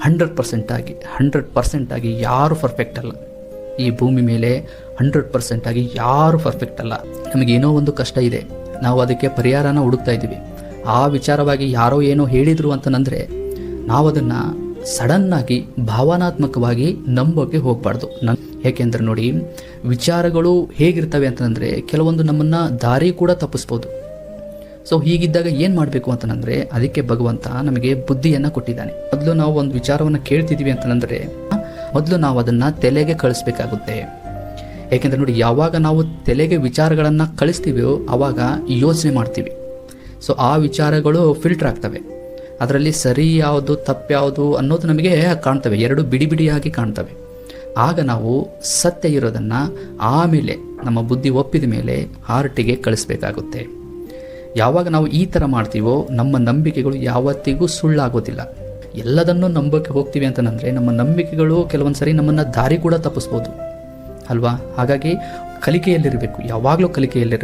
100% ಆಗಿ ಯಾರು ಪರ್ಫೆಕ್ಟ್ ಅಲ್ಲ. ಈ ಭೂಮಿ ಮೇಲೆ 100% ಆಗಿ ಯಾರು ಪರ್ಫೆಕ್ಟ್ ಅಲ್ಲ. ನಮಗೇನೋ ಒಂದು ಕಷ್ಟ ಇದೆ, ನಾವು ಅದಕ್ಕೆ ಪರಿಹಾರನ ಹುಡುಕ್ತಾ ಇದ್ದೀವಿ. ಆ ವಿಚಾರವಾಗಿ ಯಾರೋ ಏನೋ ಹೇಳಿದರು ಅಂತಂದರೆ ನಾವು ಅದನ್ನು ಸಡನ್ನಾಗಿ ಭಾವನಾತ್ಮಕವಾಗಿ ನಂಬೋಕ್ಕೆ ಹೋಗಬಾರ್ದು. ಏಕೆಂದರೆ ನೋಡಿ, ವಿಚಾರಗಳು ಹೇಗಿರ್ತವೆ ಅಂತಂದರೆ ಕೆಲವೊಂದು ನಮ್ಮನ್ನು ದಾರಿ ಕೂಡ ತಪ್ಪಿಸ್ಬೋದು. ಸೊ ಹೀಗಿದ್ದಾಗ ಏನು ಮಾಡಬೇಕು ಅಂತಂದರೆ ಅದಕ್ಕೆ ಭಗವಂತ ನಮಗೆ ಬುದ್ಧಿಯನ್ನು ಕೊಟ್ಟಿದ್ದಾನೆ. ಮೊದಲು ನಾವು ಒಂದು ವಿಚಾರವನ್ನು ಕೇಳ್ತಿದ್ದೀವಿ ಅಂತಂದರೆ ಮೊದಲು ನಾವು ಅದನ್ನು ತಲೆಗೆ ಕಳಿಸ್ಬೇಕಾಗುತ್ತೆ. ಏಕೆಂದರೆ ನೋಡಿ, ಯಾವಾಗ ನಾವು ತಲೆಗೆ ವಿಚಾರಗಳನ್ನು ಕಳಿಸ್ತೀವೋ ಆವಾಗ ಯೋಚನೆ ಮಾಡ್ತೀವಿ. ಸೊ ಆ ವಿಚಾರಗಳು ಫಿಲ್ಟರ್ ಆಗ್ತವೆ. ಅದರಲ್ಲಿ ಸರಿ ಯಾವುದು ತಪ್ಪು ಯಾವುದು ಅನ್ನೋದು ನಮಗೆ ಕಾಣ್ತವೆ, ಎರಡು ಬಿಡಿ ಬಿಡಿಯಾಗಿ ಕಾಣ್ತವೆ. ಆಗ ನಾವು ಸತ್ಯ ಇರೋದನ್ನು ಆಮೇಲೆ ನಮ್ಮ ಬುದ್ಧಿ ಒಪ್ಪಿದ ಮೇಲೆ ಹಾರ್ಟಿಗೆ ಕಳಿಸ್ಬೇಕಾಗುತ್ತೆ. ಯಾವಾಗ ನಾವು ಈ ಥರ ಮಾಡ್ತೀವೋ ನಮ್ಮ ನಂಬಿಕೆಗಳು ಯಾವತ್ತಿಗೂ ಸುಳ್ಳಾಗೋದಿಲ್ಲ. ಎಲ್ಲದನ್ನೂ ನಂಬೋಕ್ಕೆ ಹೋಗ್ತೀವಿ ಅಂತಂದರೆ ನಮ್ಮ ನಂಬಿಕೆಗಳು ಕೆಲವೊಂದು ಸರಿ ನಮ್ಮನ್ನು ದಾರಿ ಕೂಡ ತಪ್ಪಿಸ್ಬೋದು ಅಲ್ವಾ. ಹಾಗಾಗಿ ಕಲಿಕೆಯಲ್ಲಿರಬೇಕು, ಯಾವಾಗಲೂ ಕಲಿಕೆಯಲ್ಲಿರಬೇಕು.